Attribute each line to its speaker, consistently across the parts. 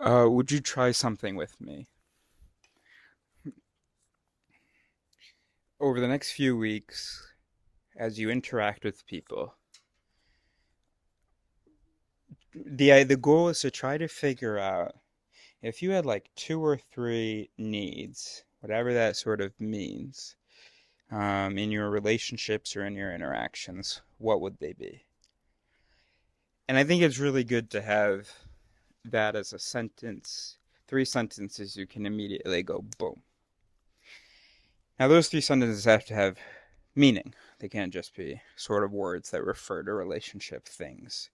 Speaker 1: Would you try something with me? Over the next few weeks, as you interact with people, the goal is to try to figure out if you had like two or three needs, whatever that sort of means, in your relationships or in your interactions, what would they be? And I think it's really good to have that as a sentence, three sentences you can immediately go boom. Now, those three sentences have to have meaning. They can't just be sort of words that refer to relationship things.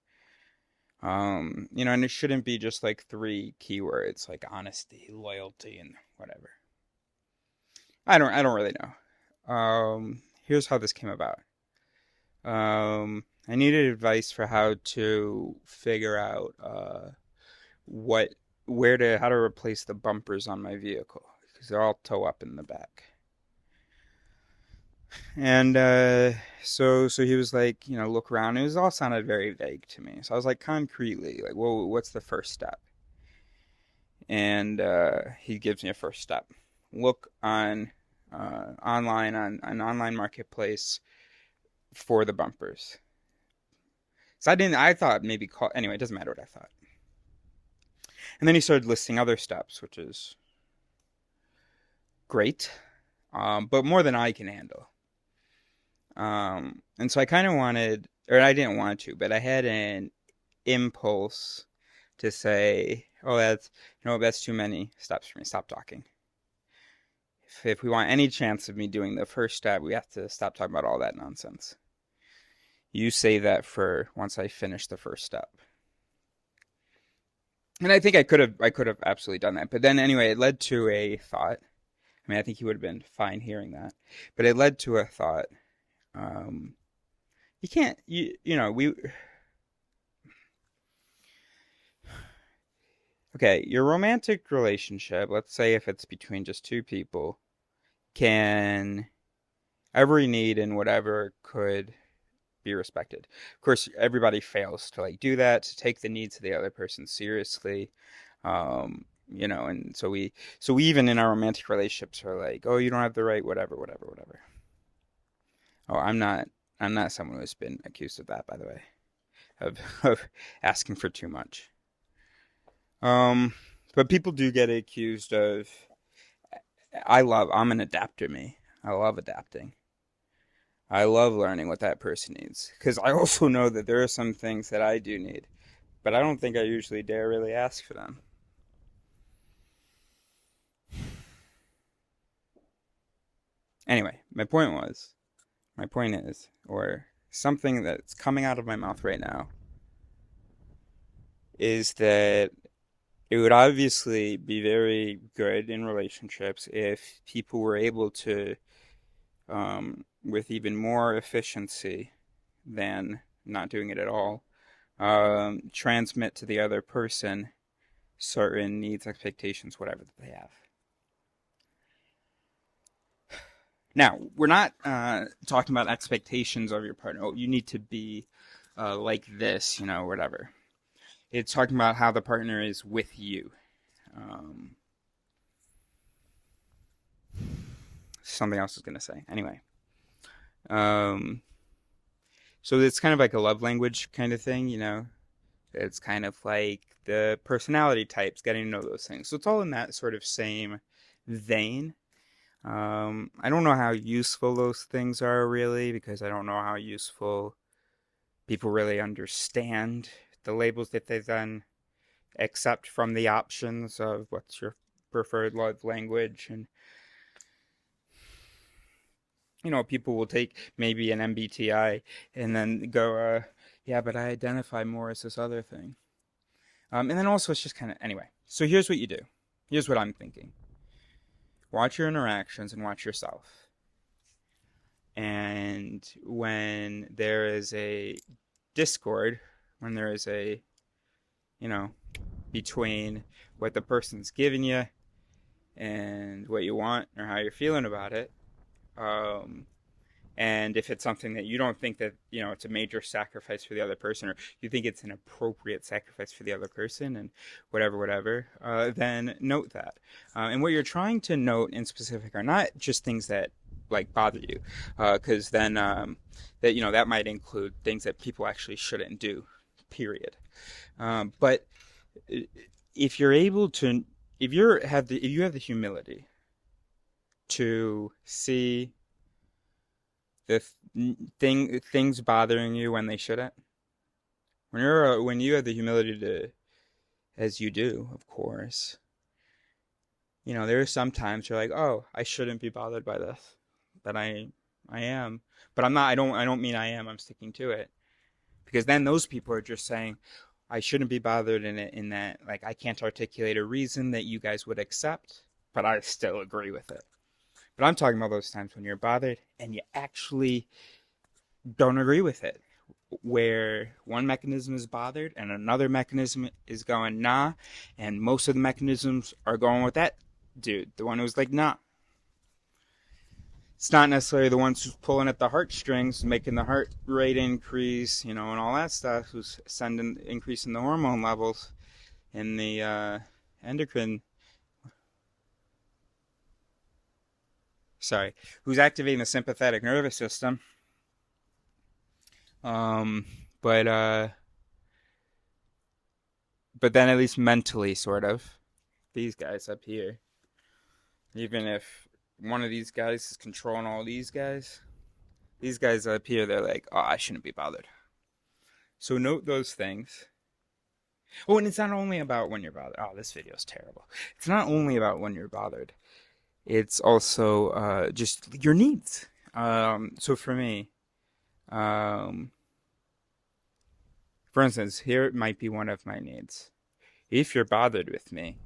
Speaker 1: And it shouldn't be just like three keywords like honesty, loyalty, and whatever. I don't really know. Here's how this came about. I needed advice for how to figure out what how to replace the bumpers on my vehicle because they're all toe up in the back. And so he was like, look around. It was all sounded very vague to me. So I was like, concretely, like, well, what's the first step? And he gives me a first step. Look on online on an online marketplace for the bumpers. So I thought maybe call anyway. It doesn't matter what I thought. And then he started listing other steps, which is great, but more than I can handle. And so I kind of wanted, or I didn't want to, but I had an impulse to say, "Oh, that's too many steps for me. Stop talking." If we want any chance of me doing the first step, we have to stop talking about all that nonsense. You say that for once I finish the first step. And I think I could have absolutely done that. But then anyway, it led to a thought. I mean, I think he would have been fine hearing that. But it led to a thought. Um, you can't you know, we okay, your romantic relationship, let's say if it's between just two people, can every need and whatever could be respected. Of course, everybody fails to like do that, to take the needs of the other person seriously. And so we even in our romantic relationships are like, oh, you don't have the right, whatever, whatever, whatever. Oh, I'm not someone who's been accused of that, by the way, of asking for too much. Um, but people do get accused of. I'm an adapter, me. I love adapting. I love learning what that person needs because I also know that there are some things that I do need, but I don't think I usually dare really ask for them. Anyway, my point is, or something that's coming out of my mouth right now, is that it would obviously be very good in relationships if people were able to, with even more efficiency than not doing it at all, transmit to the other person certain needs, expectations, whatever that they have. Now, we're not talking about expectations of your partner. Oh, you need to be like this, whatever. It's talking about how the partner is with you. Um, Something else I was going to say. Anyway. Um, so it's kind of like a love language kind of thing. It's kind of like the personality types, getting to know those things. So it's all in that sort of same vein. I don't know how useful those things are really because I don't know how useful people really understand the labels that they then accept from the options of what's your preferred love language. And people will take maybe an MBTI and then go, yeah, but I identify more as this other thing. And then also it's just kind of anyway. So here's what you do. Here's what I'm thinking. Watch your interactions and watch yourself. And when there is a discord, when there is a, you know, between what the person's giving you and what you want or how you're feeling about it, um, And if it's something that you don't think that, it's a major sacrifice for the other person, or you think it's an appropriate sacrifice for the other person, and whatever, then note that. And what you're trying to note in specific are not just things that like bother you, because then that that might include things that people actually shouldn't do. Period. But if you're able to, if you have the humility to see the things bothering you when they shouldn't. When you have the humility to, as you do, of course, there are some times you're like, oh, I shouldn't be bothered by this, but I am, but I'm not. I don't mean I am. I'm sticking to it, because then those people are just saying I shouldn't be bothered in that, like, I can't articulate a reason that you guys would accept, but I still agree with it. But I'm talking about those times when you're bothered and you actually don't agree with it, where one mechanism is bothered and another mechanism is going nah, and most of the mechanisms are going with that dude, the one who's like nah. It's not necessarily the ones who's pulling at the heartstrings, making the heart rate increase, and all that stuff, who's sending increasing the hormone levels in the endocrine. Sorry, who's activating the sympathetic nervous system. Um, but uh, but then at least mentally, sort of, these guys up here, even if one of these guys is controlling all these guys up here, they're like, oh, I shouldn't be bothered. So note those things. Oh, and it's not only about when you're bothered. Oh, this video is terrible. It's not only about when you're bothered. It's also just your needs. So for me, um, for instance, here might be one of my needs. If you're bothered with me,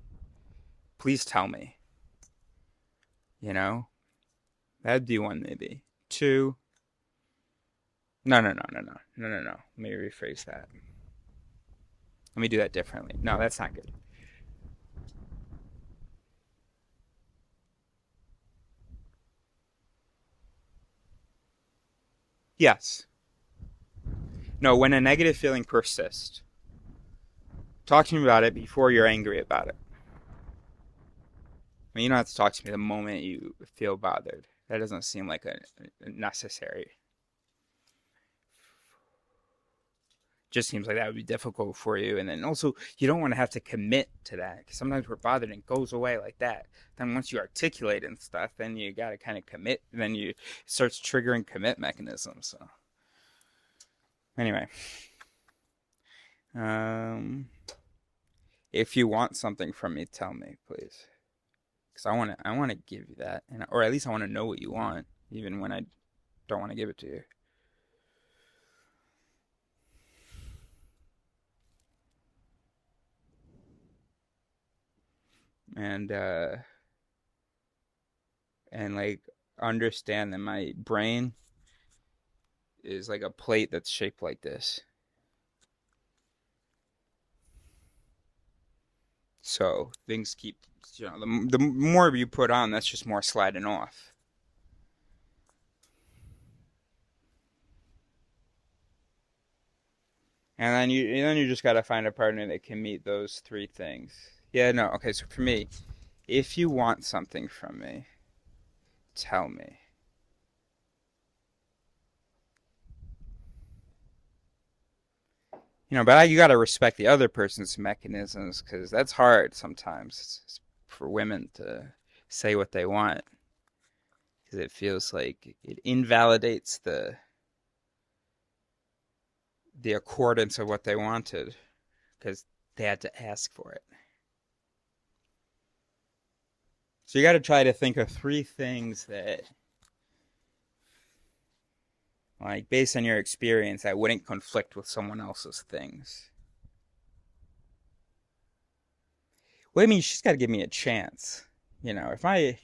Speaker 1: please tell me. You know, that'd be one maybe. Two. No, no, no, no, no, no, no, no. Let me rephrase that. Let me do that differently. No, that's not good. Yes. No, when a negative feeling persists, talk to me about it before you're angry about it. I mean, you don't have to talk to me the moment you feel bothered. That doesn't seem like a necessary. Just seems like that would be difficult for you. And then also, you don't want to have to commit to that, because sometimes we're bothered and it goes away like that. Then once you articulate and stuff, then you got to kind of commit. Then it starts triggering commit mechanisms. So anyway, um, if you want something from me, tell me, please, because I want to give you that, or at least I want to know what you want, even when I don't want to give it to you. And like, understand that my brain is like a plate that's shaped like this. So things keep, the more you put on, that's just more sliding off. And then you just gotta find a partner that can meet those three things. Yeah, no, okay. So for me, if you want something from me, tell me. But you gotta respect the other person's mechanisms, because that's hard sometimes. It's for women to say what they want, because it feels like it invalidates the accordance of what they wanted, because they had to ask for it. So you got to try to think of three things that, like, based on your experience, that wouldn't conflict with someone else's things. Well, I mean, she's got to give me a chance. If I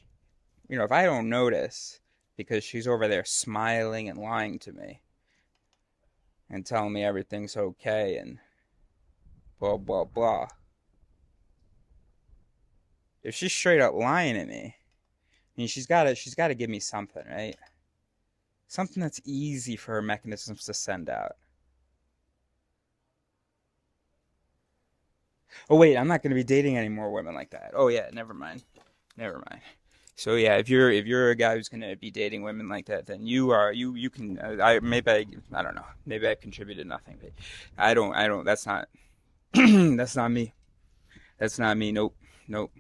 Speaker 1: don't notice because she's over there smiling and lying to me and telling me everything's okay and blah blah blah. If she's straight up lying to me, I mean, she's got to give me something, right? Something that's easy for mechanisms to send out. Oh wait, I'm not going to be dating any more women like that. Oh yeah, never mind. Never mind. So yeah, if you're a guy who's going to be dating women like that, then you can I don't know. Maybe I contributed nothing, but I don't that's not that's not me. That's not me. Nope. Nope.